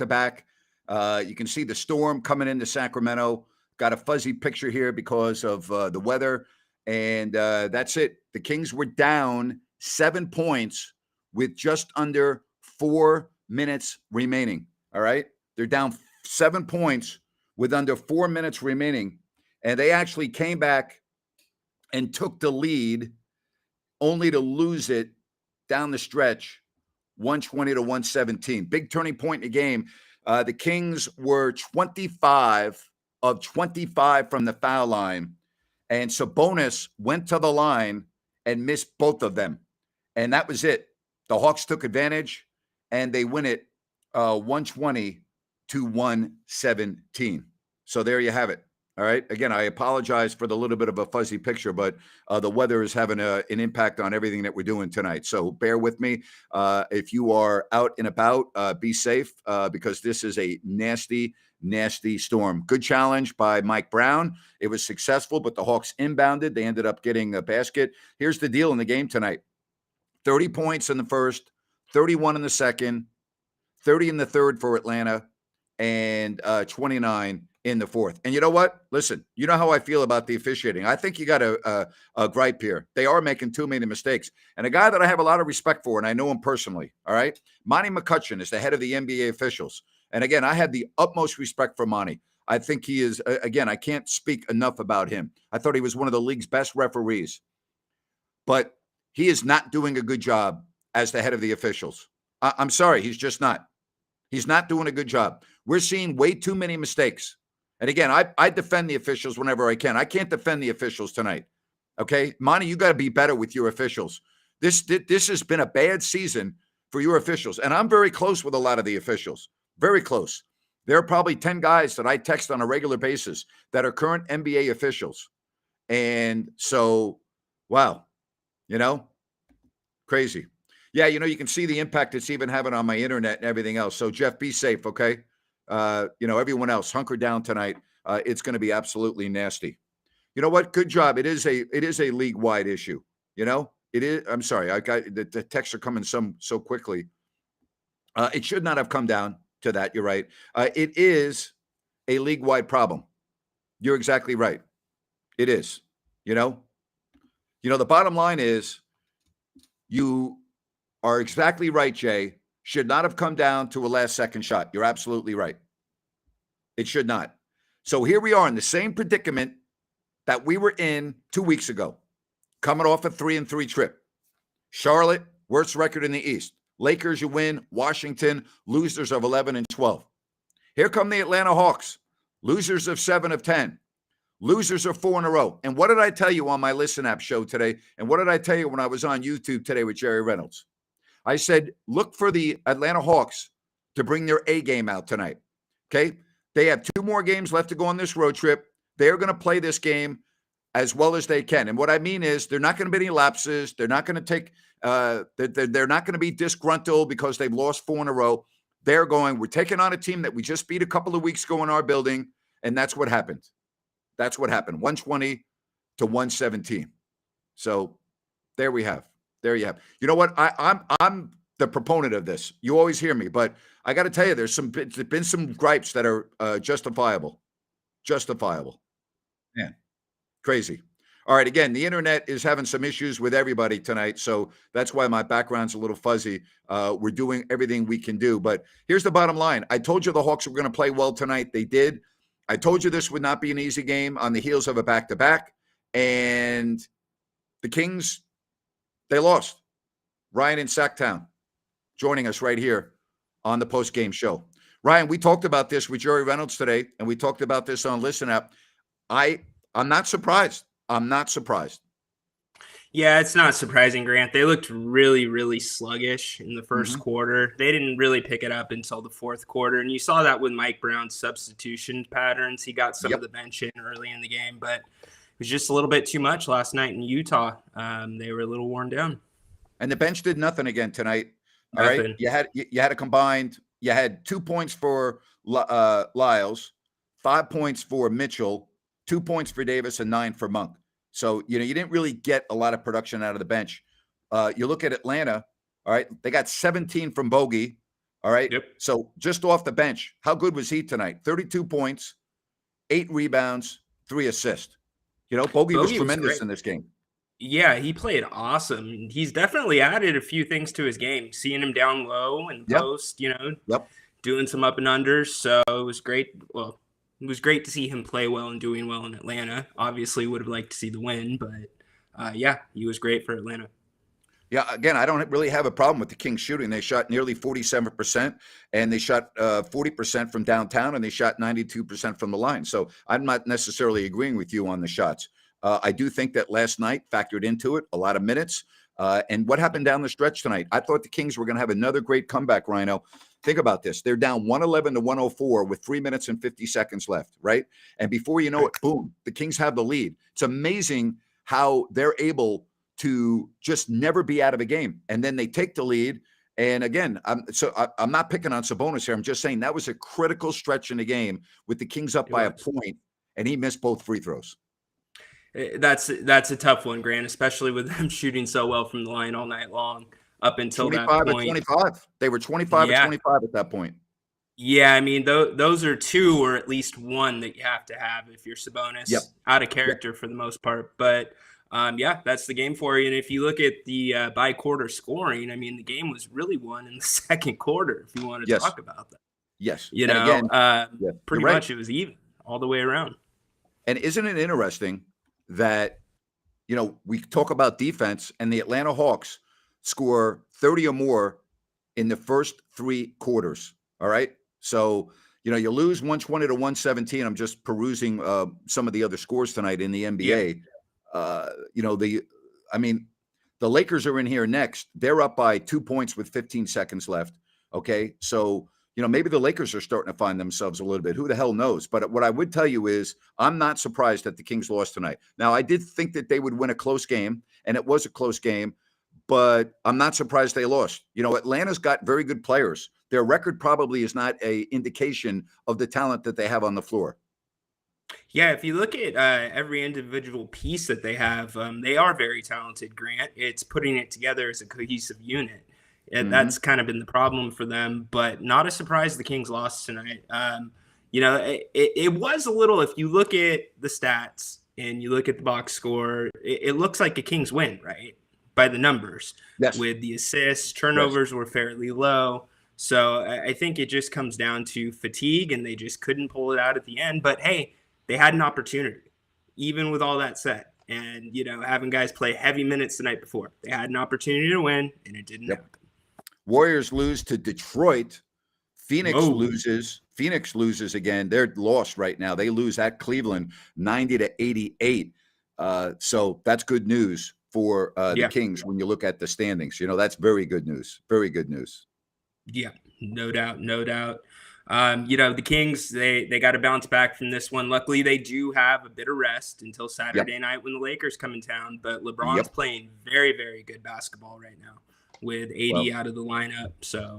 back-to-back. You can see the storm coming into Sacramento. Got a fuzzy picture here because of the weather. And that's it. The Kings were down 7 points with just under 4 minutes remaining. All right. They're down 7 points with under 4 minutes remaining. And they actually came back and took the lead only to lose it down the stretch, 120 to 117. Big turning point in the game. The Kings were 25 of 25 from the foul line. And Sabonis went to the line and missed both of them. And that was it. The Hawks took advantage, and they win it 120 to 117. So there you have it. All right. Again, I apologize for the little bit of a fuzzy picture, but the weather is having an impact on everything that we're doing tonight. So bear with me. If you are out and about, be safe because this is a nasty storm. Good challenge by Mike Brown. It was successful, but the Hawks inbounded. They ended up getting a basket. Here's the deal in the game tonight. 30 points in the first, 31 in the second, 30 in the third for Atlanta, and 29 in the fourth. And you know what? Listen, you know how I feel about the officiating. I think you got a gripe here. They are making too many mistakes. And a guy that I have a lot of respect for, and I know him personally, all right? Monty McCutcheon is the head of the NBA officials. And again, I have the utmost respect for Monty. I think he is, again, I can't speak enough about him. I thought he was one of the league's best referees. But he is not doing a good job as the head of the officials. I'm sorry, he's just not. He's not doing a good job. We're seeing way too many mistakes. And again, I defend the officials whenever I can. I can't defend the officials tonight. Okay? Monty, you got to be better with your officials. This has been a bad season for your officials. And I'm very close with a lot of the officials. Very close. There are probably 10 guys that I text on a regular basis that are current NBA officials. And so, wow, crazy. Yeah, you can see the impact it's even having on my internet and everything else. So, Jeff, be safe, okay? Everyone else, hunker down tonight. It's going to be absolutely nasty. You know what? Good job. It is a league-wide issue. It is. I'm sorry. I got the texts are coming so quickly. It should not have come down to that. You're right. It is a league-wide problem. You're exactly right. It is. The bottom line is you are exactly right, Jay. Should not have come down to a last-second shot. You're absolutely right. It should not. So here we are in the same predicament that we were in 2 weeks ago, coming off a 3-3 trip. Charlotte, worst record in the East. Lakers, you win. Washington, losers of 11 and 12. Here come the Atlanta Hawks, losers of 7 of 10. Losers of 4 in a row. And what did I tell you on my Listen App show today? And what did I tell you when I was on YouTube today with Jerry Reynolds? I said, look for the Atlanta Hawks to bring their A game out tonight. Okay? They have 2 more games left to go on this road trip. They're going to play this game as well as they can. And what I mean is they're not going to be any lapses. They're not going to take they're not going to be disgruntled because they've lost 4 in a row. We're taking on a team that we just beat a couple of weeks ago in our building, and that's what happened. That's what happened. 120 to 117. So there we have. There you have. You know what? I'm the proponent of this. You always hear me, but I got to tell you, there's been some gripes that are justifiable. Justifiable. Man, crazy. All right. Again, the internet is having some issues with everybody tonight, so that's why my background's a little fuzzy. We're doing everything we can do, but here's the bottom line. I told you the Hawks were going to play well tonight. They did. I told you this would not be an easy game on the heels of a back-to-back, and the Kings, they lost. Ryan in Sacktown joining us right here on the post-game show. Ryan, we talked about this with Jerry Reynolds today, and we talked about this on Listen App. I'm not surprised. I'm not surprised. Yeah, it's not surprising, Grant. They looked really, really sluggish in the first quarter. They didn't really pick it up until the fourth quarter. And you saw that with Mike Brown's substitution patterns. He got some of the bench in early in the game, but it was just a little bit too much last night in Utah. They were a little worn down. And the bench did nothing again tonight. All right. You had a combined, you had 2 points for Lyles, 5 points for Mitchell, 2 points for Davis, and 9 for Monk. So, you didn't really get a lot of production out of the bench. You look at Atlanta, all right, they got 17 from Bogey, All right. Yep. So just off the bench, how good was he tonight? 32 points, 8 rebounds, 3 assists. Bogey was Bogey was tremendous great. in this game. Yeah, he played awesome. He's definitely added a few things to his game. Seeing him down low and Yeah. post, Yep. doing some up and unders. So it was great. Well, it was great to see him play well and doing well in Atlanta. Obviously, would have liked to see the win, but yeah, he was great for Atlanta. Yeah, again, I don't really have a problem with the Kings shooting. They shot nearly 47%, and they shot 40% from downtown, and they shot 92% from the line. So I'm not necessarily agreeing with you on the shots. I do think that last night factored into it, a lot of minutes. And what happened down the stretch tonight? I thought the Kings were going to have another great comeback, Rhino. Think about this. They're down 111 to 104 with 3 minutes and 50 seconds left, right? And before you know it, boom, the Kings have the lead. It's amazing how they're able to just never be out of a game. And then they take the lead. And again, I'm not picking on Sabonis here. I'm just saying that was a critical stretch in the game with the Kings up by a point, and he missed both free throws. That's a tough one, Grant, especially with them shooting so well from the line all night long up until that 25 point. 25. They were 25 Yeah. 25 at that point. Yeah, I mean, those are two or at least one that you have to have if you're Sabonis. Yep. Out of character for the most part. But yeah, that's the game for you. And if you look at the by quarter scoring, I mean, the game was really won in the second quarter, if you want to talk about that. Yes. You and know, again, pretty much it was even all the way around. And isn't it interesting that, we talk about defense and the Atlanta Hawks score 30 or more in the first 3 quarters. All right. So, you lose 120 to 117. I'm just perusing some of the other scores tonight in the NBA. Yeah. The Lakers are in here next. They're up by 2 points with 15 seconds left. Okay. So, maybe the Lakers are starting to find themselves a little bit. Who the hell knows? But what I would tell you is I'm not surprised that the Kings lost tonight. Now, I did think that they would win a close game, and it was a close game, but I'm not surprised they lost. Atlanta's got very good players. Their record probably is not an indication of the talent that they have on the floor. Yeah, if you look at every individual piece that they have, they are very talented, Grant. It's putting it together as a cohesive unit. And that's kind of been the problem for them, but not a surprise the Kings lost tonight. It was a little, if you look at the stats and you look at the box score, it looks like a Kings win, right? By the numbers. Yes. With the assists, turnovers were fairly low. So I think it just comes down to fatigue, and they just couldn't pull it out at the end. But hey, they had an opportunity, even with all that said. And, having guys play heavy minutes the night before, they had an opportunity to win, and it didn't happen. Warriors lose to Detroit. Phoenix loses again. They're lost right now. They lose at Cleveland 90 to 88. So that's good news for the Kings when you look at the standings. That's very good news. Very good news. Yeah, no doubt. The Kings, they got to bounce back from this one. Luckily, they do have a bit of rest until Saturday night when the Lakers come in town. But LeBron's playing very, very good basketball right now with AD out of the lineup. So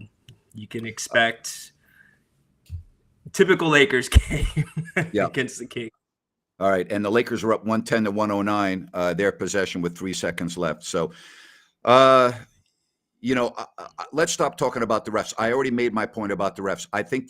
you can expect typical Lakers game against the Kings. All right. And the Lakers are up 110 to 109, their possession with 3 seconds left. So, let's stop talking about the refs. I already made my point about the refs. I think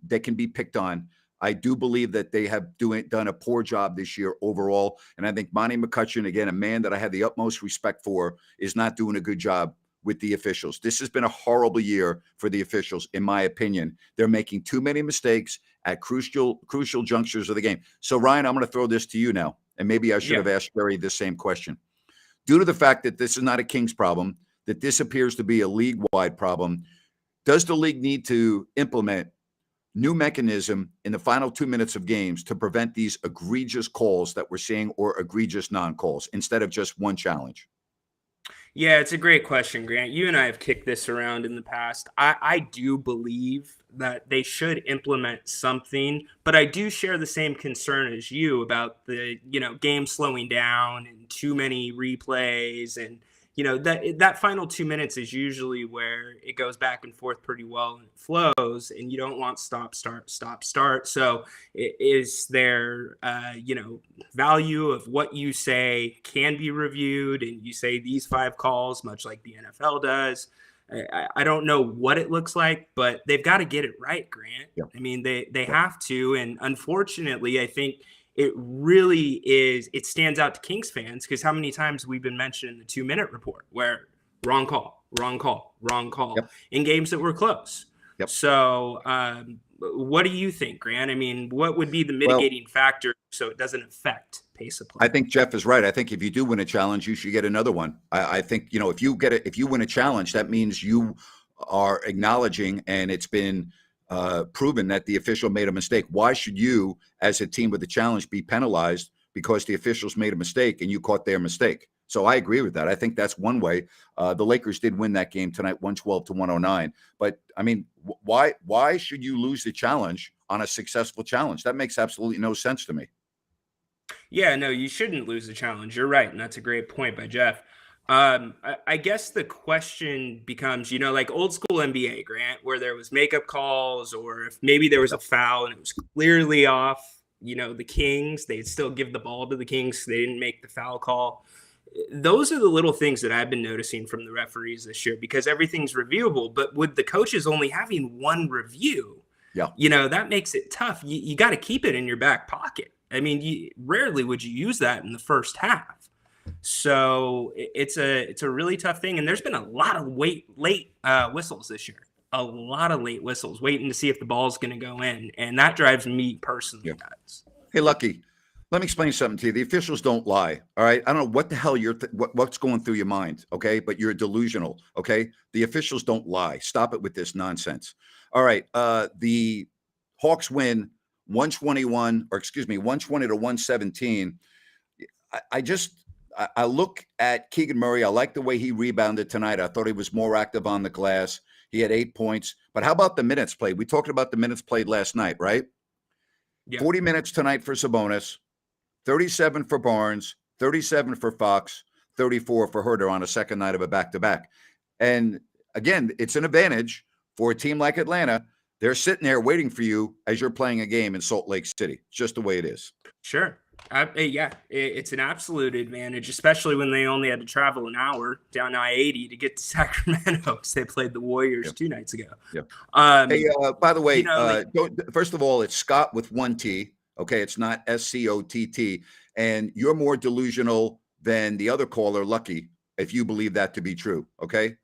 they can be picked on. I do believe that they have done a poor job this year overall. And I think Monty McCutcheon, again, a man that I have the utmost respect for, is not doing a good job with the officials. This has been a horrible year for the officials, in my opinion. They're making too many mistakes at crucial junctures of the game. So, Ryan, I'm going to throw this to you now. And maybe I should have asked Jerry this same question. Due to the fact that this is not a Kings problem, that this appears to be a league-wide problem, does the league need to implement new mechanism in the final 2 minutes of games to prevent these egregious calls that we're seeing, or egregious non-calls, instead of just one challenge? Yeah, it's a great question, Grant. You and I have kicked this around in the past. I do believe that they should implement something, but I do share the same concern as you about the, game slowing down and too many replays. And, that final 2 minutes is usually where it goes back and forth pretty well and it flows, and you don't want stop, start. So is there, value of what you say can be reviewed, and you say these 5 calls, much like the NFL does. I don't know what it looks like, but they've got to get it right, Grant. Yeah. I mean, they Yeah. have to. And unfortunately, I think it really is, it stands out to Kings fans because how many times we've been mentioned in the 2-minute report where wrong call, wrong call, wrong call Yep. in games that were close. Yep. So, what do you think, Grant? I mean, what would be the mitigating factor so it doesn't affect pace of play? I think Jeff is right. I think if you do win a challenge, you should get another one. I think, if you win a challenge, that means you are acknowledging, and it's been proven that the official made a mistake. Why should you, as a team with a challenge, be penalized because the officials made a mistake and you caught their mistake? So I agree with that. I think that's one way. The Lakers did win that game tonight, 112-109. But I mean, why should you lose the challenge on a successful challenge? That makes absolutely no sense to me. Yeah, no, you shouldn't lose the challenge. You're right. And that's a great point by Jeff. I guess the question becomes, like old school NBA, Grant, where there was makeup calls, or if maybe there was a foul and it was clearly off, the Kings, they'd still give the ball to the Kings. They didn't make the foul call. Those are the little things that I've been noticing from the referees this year because everything's reviewable. But with the coaches only having one review, that makes it tough. You got to keep it in your back pocket. I mean, rarely would you use that in the first half. So it's a really tough thing. And there's been a lot of late whistles this year. A lot of late whistles, waiting to see if the ball's going to go in. And that drives me personally nuts. Hey, Lucky, let me explain something to you. The officials don't lie, all right? I don't know what the hell what's going through your mind, okay? But you're delusional, okay? The officials don't lie. Stop it with this nonsense. All right, the Hawks win 120 to 117. I look at Keegan Murray. I like the way he rebounded tonight. I thought he was more active on the glass. He had 8 points. But how about the minutes played? We talked about the minutes played last night, right? Yeah. 40 minutes tonight for Sabonis, 37 for Barnes, 37 for Fox, 34 for Herter on a second night of a back-to-back. And again, it's an advantage for a team like Atlanta. They're sitting there waiting for you as you're playing a game in Salt Lake City. It's just the way it is. Sure. It's an absolute advantage, especially when they only had to travel an hour down I-80 to get to Sacramento because they played the Warriors 2 nights ago. Yeah. Hey, by the way, first of all, it's Scott with one T. Okay, it's not SCOTT. And you're more delusional than the other caller, Lucky, if you believe that to be true. Okay.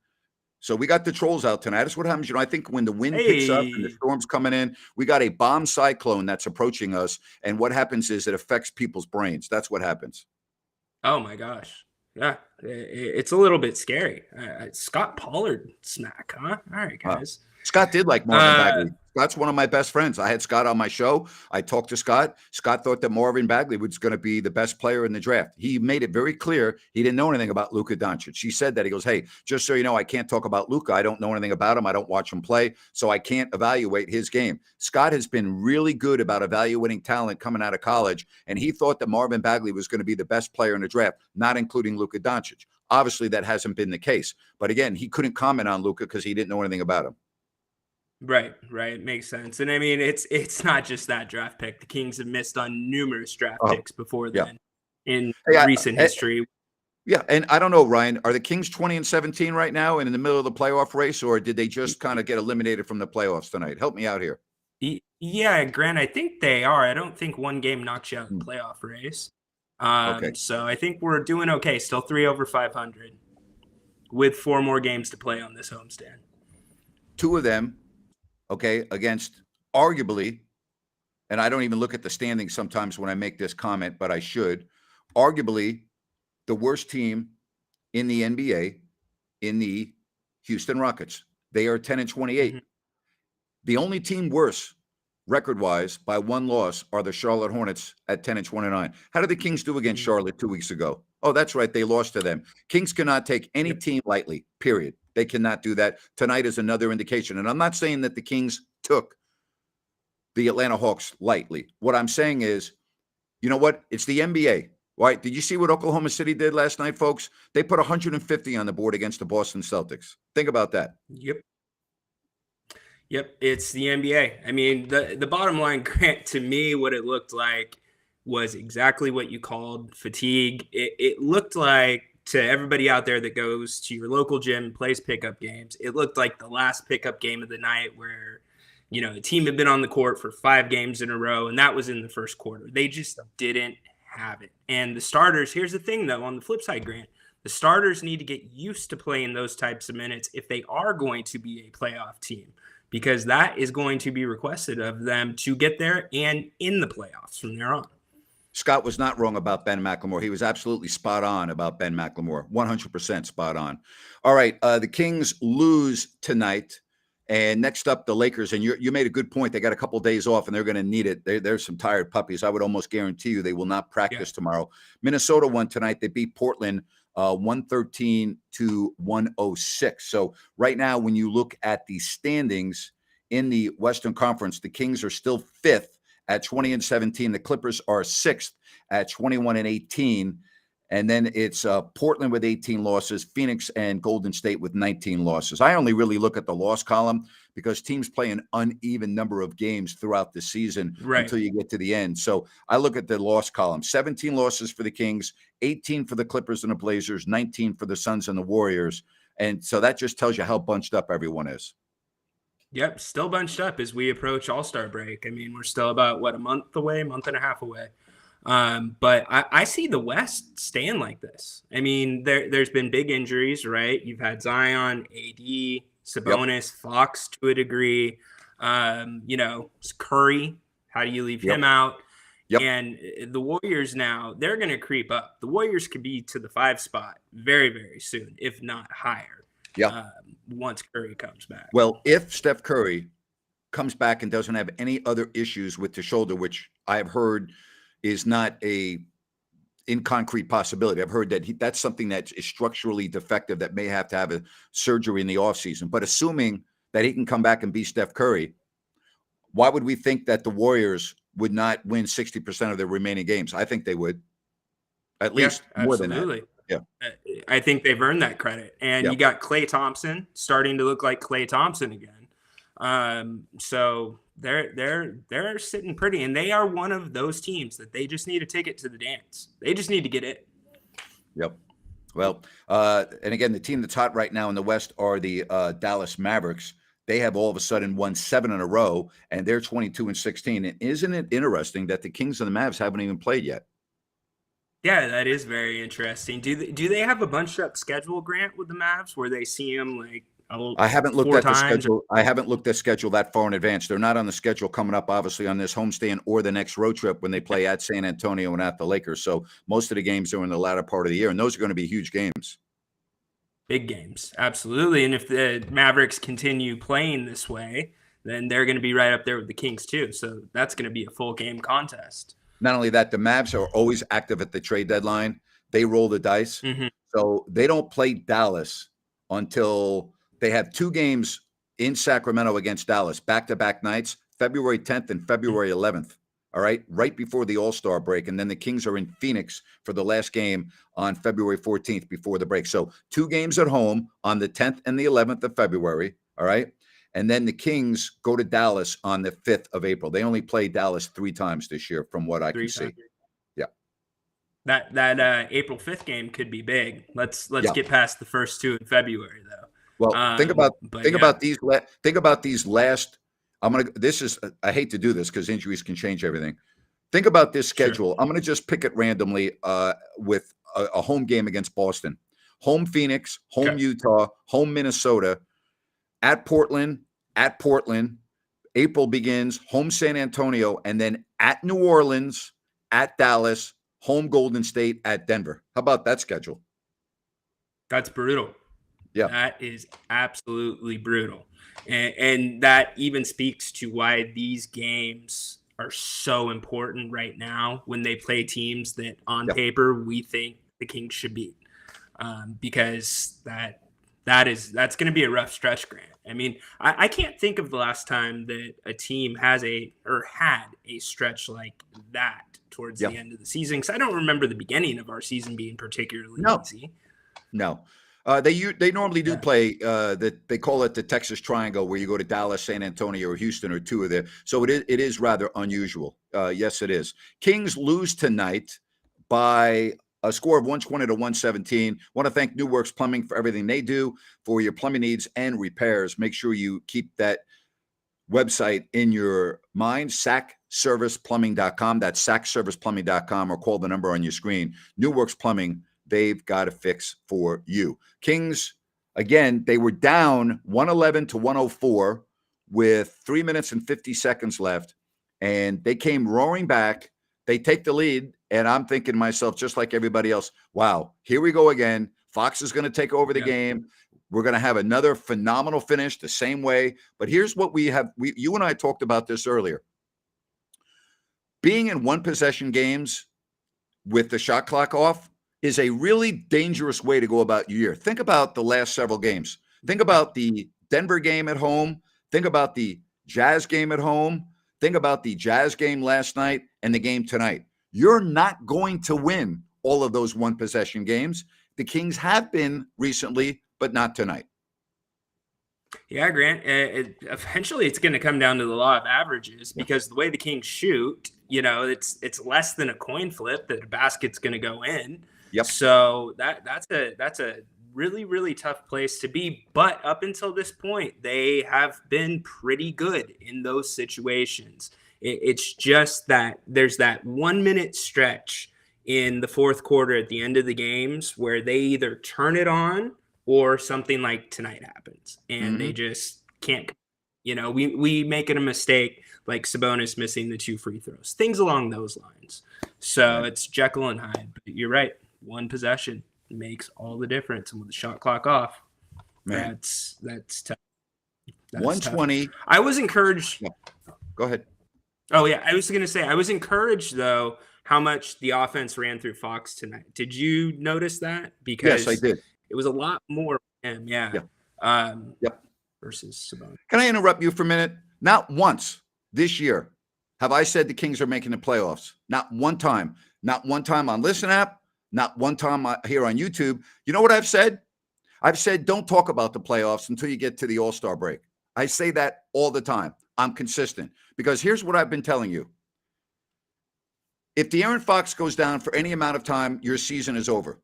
So we got the trolls out tonight. That's what happens. I think when the wind picks up and the storm's coming in, we got a bomb cyclone that's approaching us. And what happens is it affects people's brains. That's what happens. Oh, my gosh. Yeah, it's a little bit scary. Scott Pollard smack, huh? All right, guys. Scott did like Marvin Bagley. Scott's one of my best friends. I had Scott on my show. I talked to Scott. Scott thought that Marvin Bagley was going to be the best player in the draft. He made it very clear he didn't know anything about Luka Doncic. He said that. He goes, hey, just so you know, I can't talk about Luka. I don't know anything about him. I don't watch him play, so I can't evaluate his game. Scott has been really good about evaluating talent coming out of college, and he thought that Marvin Bagley was going to be the best player in the draft, not including Luka Doncic. Obviously, that hasn't been the case. But again, he couldn't comment on Luka because he didn't know anything about him. Right. Makes sense. And I mean, it's not just that draft pick. The Kings have missed on numerous draft picks before then in recent history. Yeah, and I don't know, Ryan, are the Kings 20-17 right now and in the middle of the playoff race, or did they just kind of get eliminated from the playoffs tonight? Help me out here. Yeah, Grant, I think they are. I don't think one game knocks you out of the playoff race. Okay. So I think we're doing okay. Still 3 over 500 with 4 more games to play on this homestand. 2 of them, against arguably, and I don't even look at the standings sometimes when I make this comment, but I should, arguably the worst team in the NBA in the Houston Rockets. They are 10-28. Mm-hmm. The only team worse record-wise by 1 loss are the Charlotte Hornets at 10-29. How did the Kings do against Charlotte 2 weeks ago? Oh, that's right. They lost to them. Kings cannot take any team lightly, period. They cannot do that. Tonight is another indication. And I'm not saying that the Kings took the Atlanta Hawks lightly. What I'm saying is, you know what? It's the NBA, right? Did you see what Oklahoma City did last night, folks? They put 150 on the board against the Boston Celtics. Think about that. Yep, it's the NBA. I mean, the bottom line, Grant, to me, what it looked like was exactly what you called fatigue. It looked like to everybody out there that goes to your local gym and plays pickup games, it looked like the last pickup game of the night where, the team had been on the court for 5 games in a row, and that was in the first quarter. They just didn't have it. And the starters, here's the thing, though, on the flip side, Grant, the starters need to get used to playing those types of minutes if they are going to be a playoff team, because that is going to be requested of them to get there and in the playoffs from there on. Scott was not wrong about Ben McLemore. He was absolutely spot on about Ben McLemore, 100% spot on. All right, the Kings lose tonight. And next up, the Lakers. And you made a good point. They got a couple of days off, and they're going to need it. There's some tired puppies. I would almost guarantee you they will not practice tomorrow. Minnesota won tonight. They beat Portland 113 to 106. So right now, when you look at the standings in the Western Conference, the Kings are still 5th at 20-17. The Clippers are 6th at 21-18. And then it's Portland with 18 losses, Phoenix and Golden State with 19 losses. I only really look at the loss column because teams play an uneven number of games throughout the season until you get to the end. So I look at the loss column. 17 losses for the Kings, 18 for the Clippers and the Blazers, 19 for the Suns and the Warriors. And so that just tells you how bunched up everyone is. Yep, still bunched up as we approach All-Star break. I mean, we're still about, a month and a half away. But I see the West staying like this. I mean, there's been big injuries, right? You've had Zion, AD, Sabonis, Fox to a degree. Curry. How do you leave him out? And the Warriors now, they're going to creep up. The Warriors could be to the 5 spot very, very soon, if not higher. Once Curry comes back. Well, if Steph Curry comes back and doesn't have any other issues with the shoulder, which I have heard is not a in concrete possibility. I've heard that that's something that is structurally defective that may have to have a surgery in the offseason. But assuming that he can come back and be Steph Curry, why would we think that the Warriors would not win 60% of their remaining games? I think they would. At least more than that. Yeah. I think they've earned that credit. And you got Klay Thompson starting to look like Klay Thompson again. So they're sitting pretty, and they are one of those teams that they just need to take it to the dance. They just need to get it. Yep. Well, and again, the team that's hot right now in the West are the Dallas Mavericks. They have all of a sudden won 7 in a row, and they're 22-16. And isn't it interesting that the Kings and the Mavs haven't even played yet? Yeah, that is very interesting. Do they have a bunched up schedule, Grant, with the Mavs, where they see them like? I haven't looked at the schedule. I haven't looked at schedule that far in advance. They're not on the schedule coming up, obviously, on this homestand or the next road trip when they play at San Antonio and at the Lakers. So most of the games are in the latter part of the year, and those are going to be huge games. Big games, absolutely. And if the Mavericks continue playing this way, then they're going to be right up there with the Kings too. So that's going to be a full game contest. Not only that, the Mavs are always active at the trade deadline. They roll the dice. Mm-hmm. So they don't play Dallas until they have 2 games in Sacramento against Dallas, back-to-back nights, February 10th and February 11th. All right, right before the All-Star break. And then the Kings are in Phoenix for the last game on February 14th before the break. So 2 games at home on the 10th and the 11th of February. All right. And then the Kings go to Dallas on the 5th of April. They only play Dallas 3 times this year from what I can see. Yeah. That April 5th game could be big. Let's get past the first 2 in February, though. Well, think about these last. I hate to do this because injuries can change everything. Think about this schedule. Sure. I'm going to just pick it randomly with a home game against Boston, home Phoenix, home Utah, home Minnesota, at Portland. April begins, home San Antonio, and then at New Orleans, at Dallas, home Golden State, at Denver. How about that schedule? That's brutal. Yeah. That is absolutely brutal. And that even speaks to why these games are so important right now when they play teams that on paper we think the Kings should beat. Because that's going to be a rough stretch, Grant. I mean, I can't think of the last time that a team had a stretch like that towards the end of the season. Because I don't remember the beginning of our season being particularly easy. No. They normally do play that they call it the Texas Triangle, where you go to Dallas, San Antonio, or Houston, or 2 of there. So it is rather unusual. Yes, it is. Kings lose tonight by A score of 120 to 117. Want to thank New Works Plumbing for everything they do for your plumbing needs and repairs. Make sure you keep that website in your mind, sacserviceplumbing.com. That's sacserviceplumbing.com, or call the number on your screen. New Works Plumbing, they've got a fix for you. Kings, again, they were down 111 to 104 with 3 minutes and 50 seconds left, and they came roaring back. They take the lead, and I'm thinking to myself, just like everybody else, wow, here we go again. Fox is going to take over the game. We're going to have another phenomenal finish the same way. But here's what we have. You and I talked about this earlier. Being in one possession games with the shot clock off is a really dangerous way to go about your year. Think about the last several games. Think about the Denver game at home. Think about the Jazz game at home. Think about the Jazz game last night and the game tonight. You're not going to win all of those one possession games. The Kings have been recently, but not tonight. Yeah, Grant. Eventually, it's going to come down to the law of averages, because the way the Kings shoot, it's less than a coin flip that a basket's going to go in. Yep. So that's a really, really tough place to be. But up until this point, they have been pretty good in those situations. It's just that there's that 1 minute stretch in the fourth quarter at the end of the games where they either turn it on or something like tonight happens, and they just can't. We make it a mistake, like Sabonis missing the 2 free throws, things along those lines. So It's Jekyll and Hyde. But you're right. One possession makes all the difference, and with the shot clock off, that's tough. 120. Tough. I was encouraged. Yeah. Go ahead. Oh yeah, I was going to say I was encouraged though how much the offense ran through Fox tonight. Did you notice that? Because yes, I did. It was a lot more for him. Yeah. Versus Sabonis. Can I interrupt you for a minute? Not once this year have I said the Kings are making the playoffs. Not one time. Not one time on Listen App. Not one time here on YouTube. You know what I've said? I've said don't talk about the playoffs until you get to the All-Star break. I say that all the time. I'm consistent, because here's what I've been telling you. If De'Aaron Fox goes down for any amount of time, your season is over.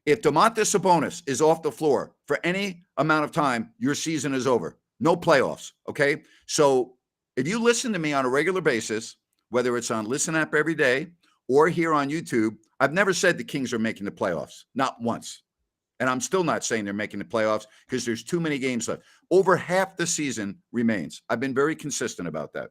If Domantas Sabonis is off the floor for any amount of time, your season is over. No playoffs, okay? So if you listen to me on a regular basis, whether it's on Listen App every day or here on YouTube, I've never said the Kings are making the playoffs, not once. And I'm still not saying they're making the playoffs because there's too many games left. Over half the season remains. I've been very consistent about that.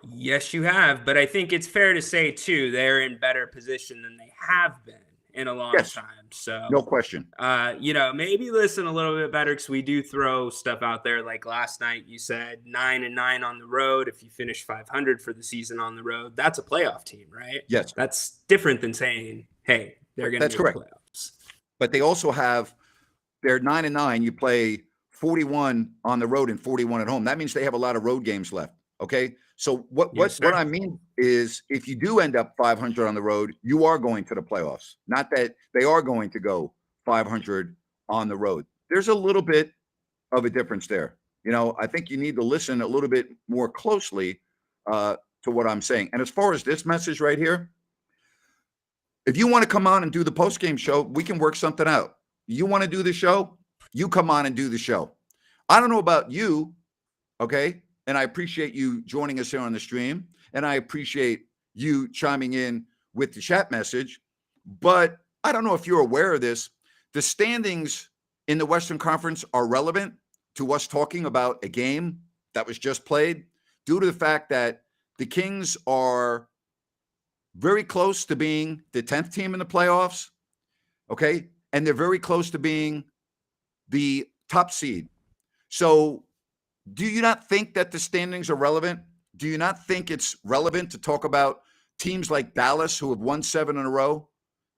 Yes, you have. But I think it's fair to say, too, they're in better position than they have been in a long time. So no question. Maybe listen a little bit better, because we do throw stuff out there. Like last night, you said 9-9 on the road. If you finish 500 for the season on the road, that's a playoff team, right? Yes. That's different than saying, hey, they're going to make the playoffs. But they also have, they're 9-9. You play 41 on the road and 41 at home. That means they have a lot of road games left. Okay. So what I mean is, if you do end up 500 on the road, you are going to the playoffs. Not that they are going to go 500 on the road. There's a little bit of a difference there. I think you need to listen a little bit more closely to what I'm saying. And as far as this message right here, if you want to come on and do the post-game show, we can work something out. You want to do the show? You come on and do the show. I don't know about you, okay? And I appreciate you joining us here on the stream, and I appreciate you chiming in with the chat message. But I don't know if you're aware of this. The standings in the Western Conference are relevant to us talking about a game that was just played, due to the fact that the Kings are very close to being the 10th team in the playoffs, okay? And they're very close to being the top seed. So do you not think that the standings are relevant? Do you not think it's relevant to talk about teams like Dallas, who have won 7 in a row,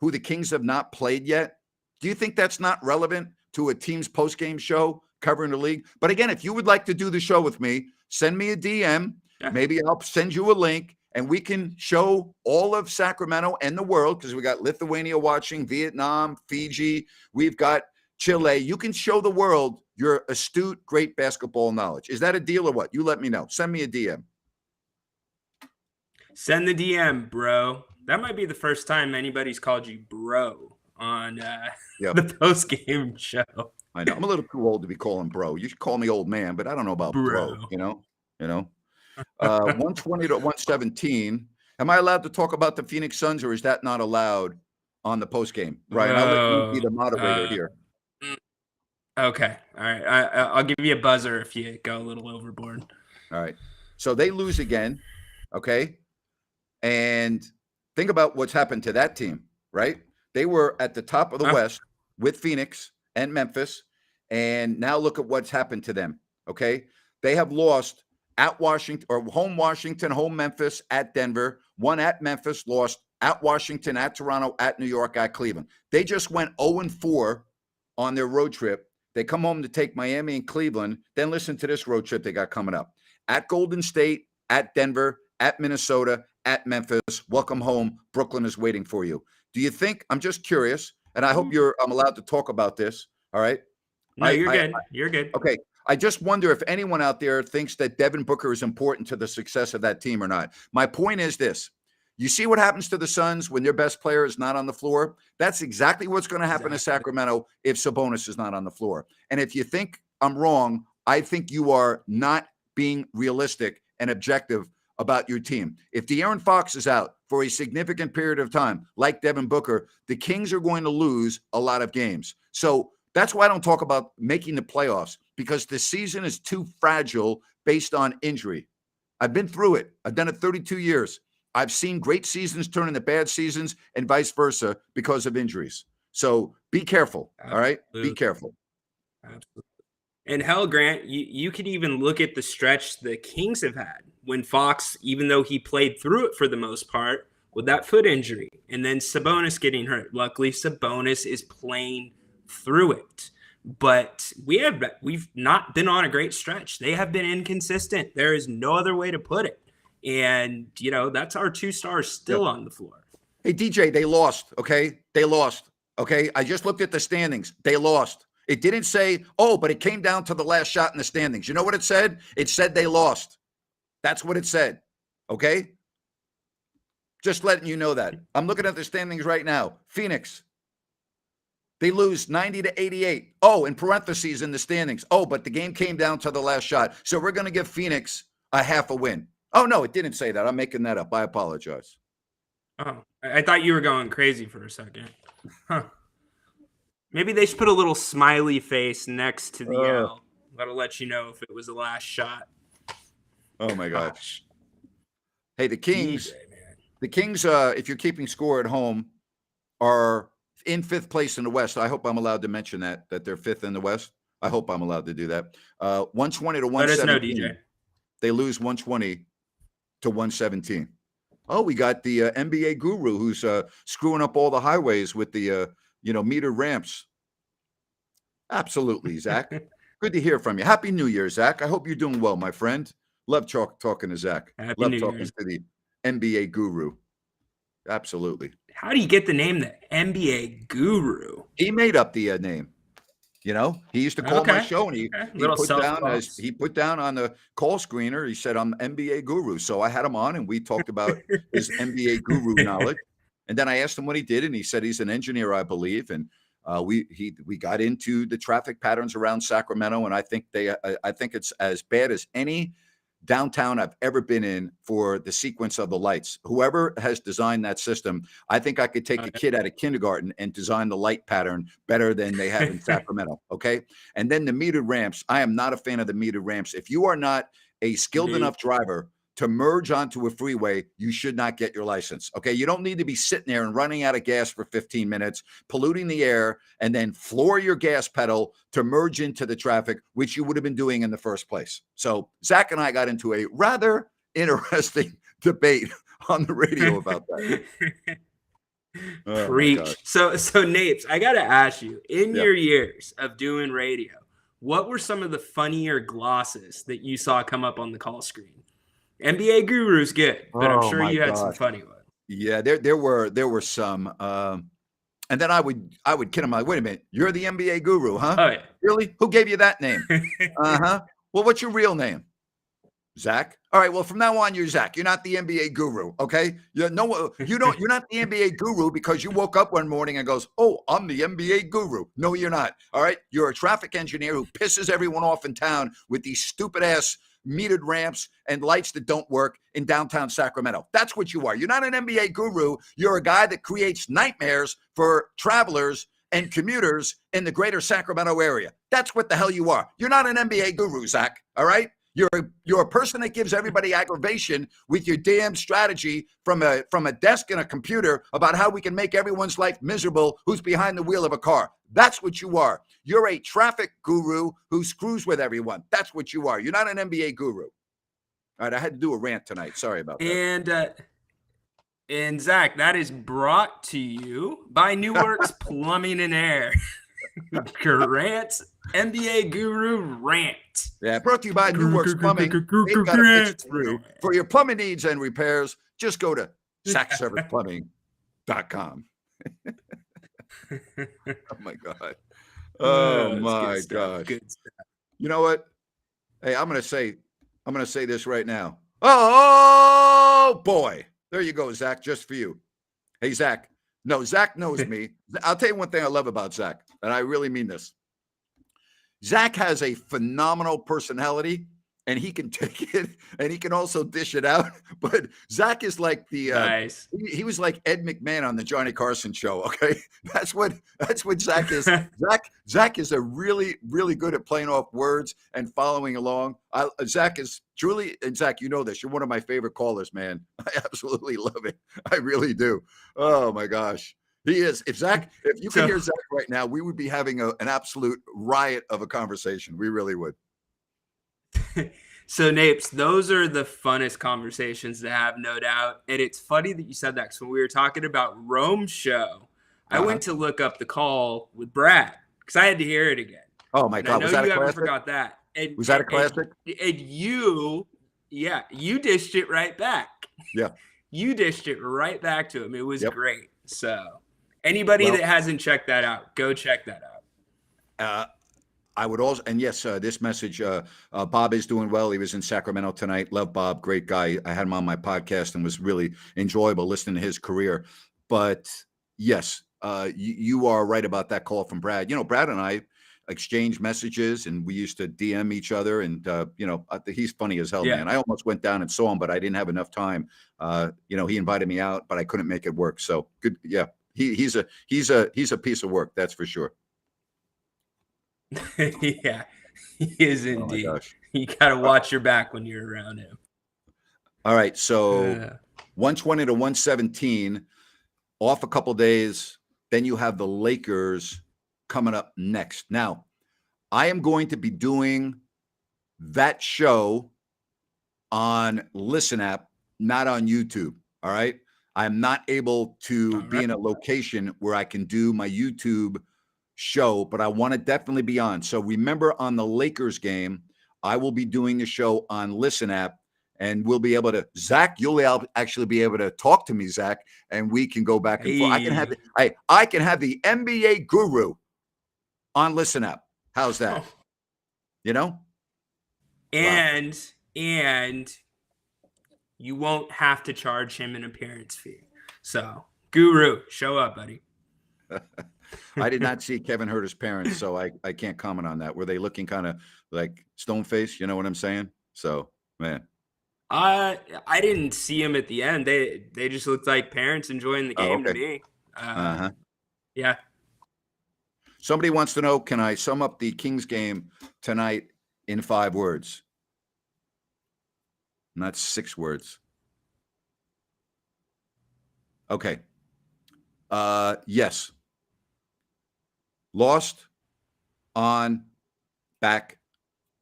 who the Kings have not played yet? Do you think that's not relevant to a team's post-game show covering the league? But again, if you would like to do the show with me, send me a DM. Maybe I'll send you a link, and we can show all of Sacramento and the world, because we got Lithuania watching, Vietnam, Fiji, we've got Chile. You can show the world your astute, great basketball knowledge. Is that a deal or what? You let me know. Send me a DM. Send the DM, bro. That might be the first time anybody's called you bro on Yep. the post game show. I know. I'm a little too old to be calling bro. You should call me old man, but I don't know about bro, Bro. you know? 120 to 117. Am I allowed to talk about the Phoenix Suns, or is that not allowed on the post game? Ryan, I'll let you be the moderator here. Okay. All right. I'll give you a buzzer if you go a little overboard. All right. So they lose again. Okay. And think about what's happened to that team, right? They were at the top of the West with Phoenix and Memphis. And now look at what's happened to them. Okay. They have lost at Washington, or home Washington, home Memphis, at Denver, one at Memphis, lost at Washington, at Toronto, at New York, at Cleveland. They just went 0-4 on their road trip. They come home to take Miami and Cleveland. Then listen to this road trip they got coming up. At Golden State, at Denver, at Minnesota, at Memphis. Welcome home. Brooklyn is waiting for you. Do you think, I'm just curious, and I hope I'm allowed to talk about this, all right? No, you're good. You're good. Okay. I just wonder if anyone out there thinks that Devin Booker is important to the success of that team or not. My point is this. You see what happens to the Suns when their best player is not on the floor? That's exactly what's going to happen to Sacramento if Sabonis is not on the floor. And if you think I'm wrong, I think you are not being realistic and objective about your team. If De'Aaron Fox is out for a significant period of time, like Devin Booker, the Kings are going to lose a lot of games. So that's why I don't talk about making the playoffs, because the season is too fragile based on injury. I've been through it. I've done it 32 years. I've seen great seasons turn into bad seasons and vice versa because of injuries. So be careful. All right? Be careful. Absolutely. And hell, Grant, you could even look at the stretch the Kings have had when Fox, even though he played through it for the most part with that foot injury, and then Sabonis getting hurt. Luckily, Sabonis is playing through it. But we've not been on a great stretch. They have been inconsistent. There is no other way to put it. And, that's our 2 stars still on the floor. Hey, DJ, they lost, okay? They lost, okay? I just looked at the standings. They lost. It didn't say, but it came down to the last shot in the standings. You know what it said? It said they lost. That's what it said, okay? Just letting you know that. I'm looking at the standings right now. Phoenix, they lose 90-88. In parentheses in the standings. But the game came down to the last shot. So we're going to give Phoenix a half a win. Oh, no, it didn't say that. I'm making that up. I apologize. Oh, I thought you were going crazy for a second. Huh. Maybe they should put a little smiley face next to the L. That'll let you know if it was the last shot. Oh, my gosh. Hey, the Kings, if you're keeping score at home, are in 5th place in the West. I hope I'm allowed to mention that they're 5th in the West. I hope I'm allowed to do that. 120 to 117. Let us know, DJ. They lose 120 to 117. We got the NBA guru who's screwing up all the highways with the meter ramps. Absolutely, Zach. Good to hear from you. Happy New Year, Zach. I hope you're doing well, my friend. Love talking to Zach. Love talking to the NBA guru. Absolutely. How do you get the name the NBA guru? He made up the name. He used to call my show, and he put down on the call screener. He said, "I'm NBA guru." So I had him on, and we talked about his NBA guru knowledge. And then I asked him what he did, and he said he's an engineer, I believe. And we got into the traffic patterns around Sacramento, and I think it's as bad as any downtown I've ever been in for the sequence of the lights. Whoever has designed that system, I think I could take a kid out of kindergarten and design the light pattern better than they have in Sacramento. Okay. And then the metered ramps. I am not a fan of the metered ramps. If you are not a skilled enough driver to merge onto a freeway, you should not get your license. Okay. You don't need to be sitting there and running out of gas for 15 minutes, polluting the air, and then floor your gas pedal to merge into the traffic, which you would have been doing in the first place. So Zach and I got into a rather interesting debate on the radio about that. Preach. So Napes, I got to ask you, in your years of doing radio, what were some of the funnier glosses that you saw come up on the call screen? NBA guru's good, but I'm sure you had some funny ones. Yeah, there were some. And then I would kid him like, wait a minute, you're the NBA guru, huh? Oh, yeah. Really? Who gave you that name? Uh-huh. Well, what's your real name? Zach. All right. Well, from now on, you're Zach. You're not the NBA guru. Okay. You're you're not the NBA guru because you woke up one morning and goes, "Oh, I'm the NBA guru." No, you're not. All right. You're a traffic engineer who pisses everyone off in town with these stupid ass metered ramps and lights that don't work in downtown Sacramento. That's what you are. You're not an NBA guru. You're a guy that creates nightmares for travelers and commuters in the greater Sacramento area. That's what the hell you are. You're not an NBA guru, Zach. All right. You're a person that gives everybody aggravation with your damn strategy from a desk and a computer about how we can make everyone's life miserable who's behind the wheel of a car. That's what you are. You're a traffic guru who screws with everyone. That's what you are. You're not an NBA guru. All right, I had to do a rant tonight. Sorry about that. And Zach, that is brought to you by New Works Plumbing and Air. Grant's NBA Guru Rant. Yeah, brought to you by New Works Plumbing. They've got a fix for you. For your plumbing needs and repairs, just go to sackserviceplumbing.com. Oh my God. Oh my gosh. You know what? Hey, I'm gonna say this right now. Oh boy. There you go, Zach, just for you. Hey, Zach. No, Zach knows me. I'll tell you one thing I love about Zach, and I really mean this. Zach has a phenomenal personality, and he can take it, and he can also dish it out. But Zach is like the nice. He was like Ed McMahon on the Johnny Carson show. Okay, that's what Zach is. Zach is a really good at playing off words and following along. Zach is truly, and Zach, you know this. You're one of my favorite callers, man. I absolutely love it. I really do. Oh my gosh. He is. If you could hear Zach right now, we would be having an absolute riot of a conversation. We really would. So, Napes, those are the funnest conversations to have, no doubt. And it's funny that you said that because when we were talking about Rome's show, I went to look up the call with Brad because I had to hear it again. Oh my God! I know you haven't forgot that. Was that a classic? And you dished it right back. Yeah, you dished it right back to him. It was great. So. Anybody that hasn't checked that out, go check that out. I would also, and yes, this message, Bob is doing well. He was in Sacramento tonight. Love Bob, great guy. I had him on my podcast and was really enjoyable listening to his career. But yes, you are right about that call from Brad. You know, Brad and I exchanged messages and we used to DM each other. And, he's funny as hell, man. I almost went down and saw him, but I didn't have enough time. He invited me out, but I couldn't make it work. So good. Yeah. He's a piece of work, that's for sure. Yeah, he is indeed. You got to watch your back when you're around him. All right, so 120 to 117, off a couple days. Then you have the Lakers coming up next. Now, I am going to be doing that show on Listen app, not on YouTube. All right. I'm not able to be in a location where I can do my YouTube show, but I want to definitely be on. So remember, on the Lakers game, I will be doing the show on Listen app, and we'll be able to, Zach, you'll actually be able to talk to me, Zach, and we can go back and forth. I can have the NBA guru on Listen app. How's that? You know? And you won't have to charge him an appearance fee. So, Guru, show up, buddy. I did not see Kevin Huerter's parents, so I can't comment on that. Were they looking kind of like stone faced? You know what I'm saying? So, man. I didn't see him at the end. They just looked like parents enjoying the game to me. Yeah. Somebody wants to know, can I sum up the Kings game tonight in 5 words? Not 6 words. Okay. Yes. Lost on back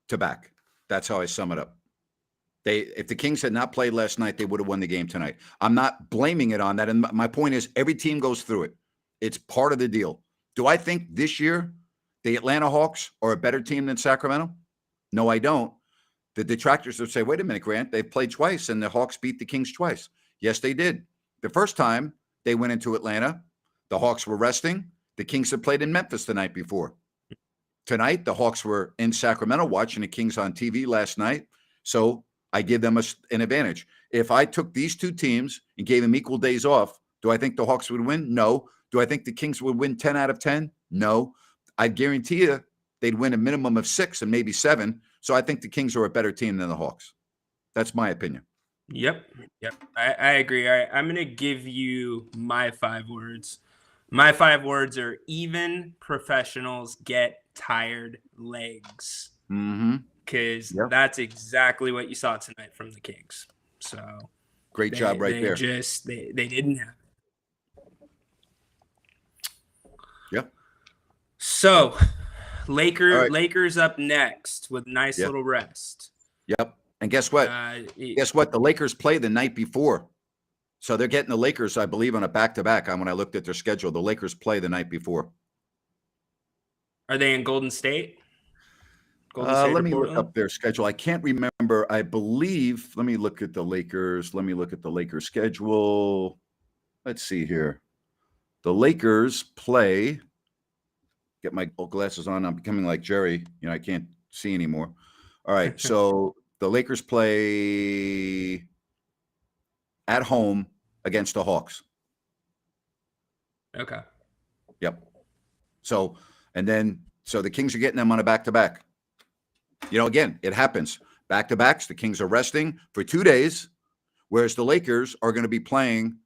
to back. That's how I sum it up. If the Kings had not played last night, they would have won the game tonight. I'm not blaming it on that. And my point is, every team goes through it. It's part of the deal. Do I think this year the Atlanta Hawks are a better team than Sacramento? No, I don't. The detractors would say, wait a minute, Grant, they've played twice and the Hawks beat the Kings twice. Yes, they did. The first time they went into Atlanta, the Hawks were resting. The Kings had played in Memphis the night before. Tonight, the Hawks were in Sacramento watching the Kings on TV last night. So I give them an advantage. If I took these two teams and gave them equal days off, do I think the Hawks would win? No. Do I think the Kings would win 10 out of 10? No. I guarantee you they'd win a minimum of 6 and maybe 7. So I think the Kings are a better team than the Hawks. That's my opinion. Yep. I agree. All right, I'm going to give you my 5 words. My 5 words are: even professionals get tired legs. Because that's exactly what you saw tonight from the Kings. So great job right there. They didn't have it. Yep. So Lakers up next with a nice little rest. Yep. And guess what? The Lakers play the night before. So they're getting the Lakers, I believe, on a back-to-back. When I looked at their schedule, the Lakers play the night before. Are they in Golden State? Let me look up their schedule. I can't remember. I believe, let me look at the Lakers. Let me look at the Lakers schedule. Let's see here. The Lakers play, get my glasses on. I'm becoming like Jerry. I can't see anymore. All right. So the Lakers play at home against the Hawks. Okay. Yep. So the Kings are getting them on a back-to-back. Again, it happens. Back-to-backs, the Kings are resting for 2 days, whereas the Lakers are going to be playing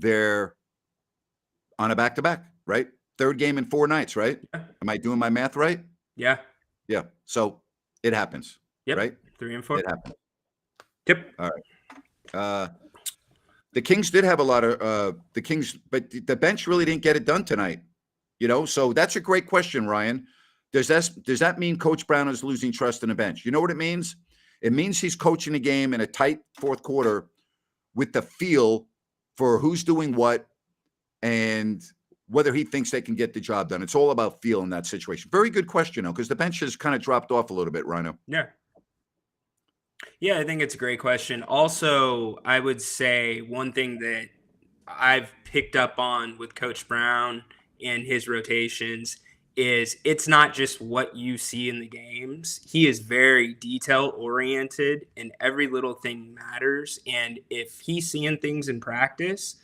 on a back-to-back, right? 3rd game in 4 nights, right? Yeah. Am I doing my math right? Yeah. Yeah. So it happens. Yep. Right? 3 and 4. It happens. Yep. All right. The Kings did have a lot of the Kings, but the bench really didn't get it done tonight. So that's a great question, Ryan. Does that mean Coach Brown is losing trust in the bench? You know what it means? It means he's coaching the game in a tight 4th quarter with the feel for who's doing what and whether he thinks they can get the job done. It's all about feel in that situation. Very good question, though, because the bench has kind of dropped off a little bit, Rhino. Yeah. Yeah, I think it's a great question. Also, I would say one thing that I've picked up on with Coach Brown and his rotations is it's not just what you see in the games. He is very detail oriented and every little thing matters. And if he's seeing things in practice,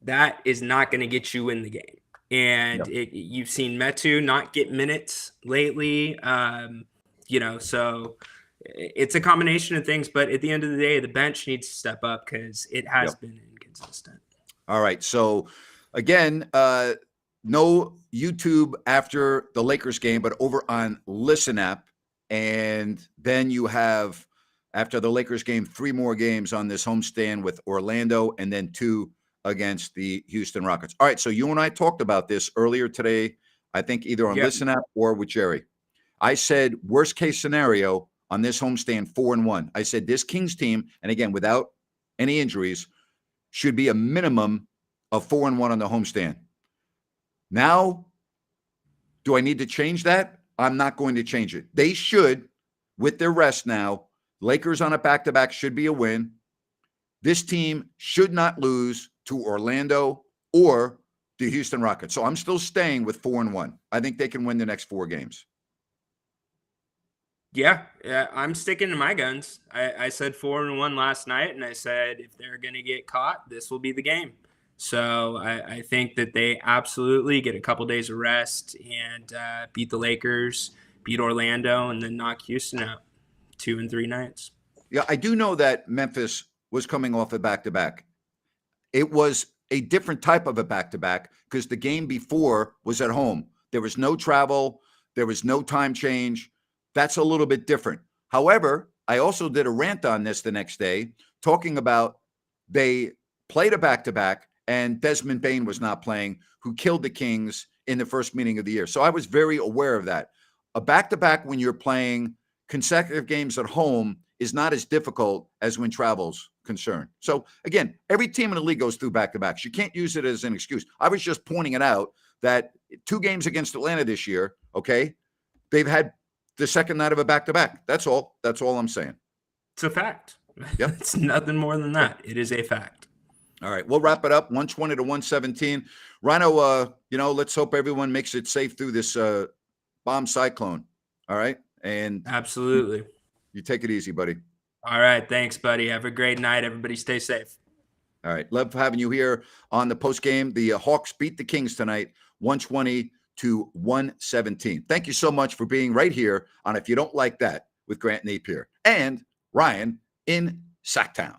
that is not going to get you in the game. And you've seen Metu not get minutes lately. So it's a combination of things. But at the end of the day, the bench needs to step up because it has been inconsistent. All right. So, again, no YouTube after the Lakers game, but over on Listen app. And then you have, after the Lakers game, 3 more games on this homestand with Orlando and then 2 against the Houston Rockets. All right, so you and I talked about this earlier today, I think either on Listen app or with Jerry. I said, worst case scenario on this homestand, 4-1. I said this Kings team, and again, without any injuries, should be a minimum of 4-1 on the homestand. Now, do I need to change that? I'm not going to change it. They should, with their rest now, Lakers on a back-to-back should be a win. This team should not lose to Orlando or the Houston Rockets. So I'm still staying with 4-1. I think they can win the next 4 games. Yeah, I'm sticking to my guns. I said 4-1 last night, and I said if they're going to get caught, this will be the game. So I think that they absolutely get a couple days of rest and beat the Lakers, beat Orlando, and then knock Houston out 2 and 3 nights. Yeah, I do know that Memphis was coming off a back-to-back. It was a different type of a back-to-back because the game before was at home. There was no travel. There was no time change. That's a little bit different. However, I also did a rant on this the next day talking about they played a back-to-back and Desmond Bane was not playing, who killed the Kings in the first meeting of the year. So I was very aware of that. A back-to-back when you're playing consecutive games at home is not as difficult as when travel's concerned. So again, every team in the league goes through back-to-backs. You can't use it as an excuse. I was just pointing it out that 2 games against Atlanta this year, okay, they've had the second night of a back-to-back. That's all. That's all I'm saying. It's a fact. Yep. It's nothing more than that. It is a fact. All right, we'll wrap it up. 120 to 117. Rhino, let's hope everyone makes it safe through this bomb cyclone. All right, and absolutely. You take it easy, buddy. All right. Thanks, buddy. Have a great night. Everybody stay safe. All right. Love having you here on the post game. The Hawks beat the Kings tonight, 120 to 117. Thank you so much for being right here on If You Don't Like That with Grant Napier and Ryan in Sacktown.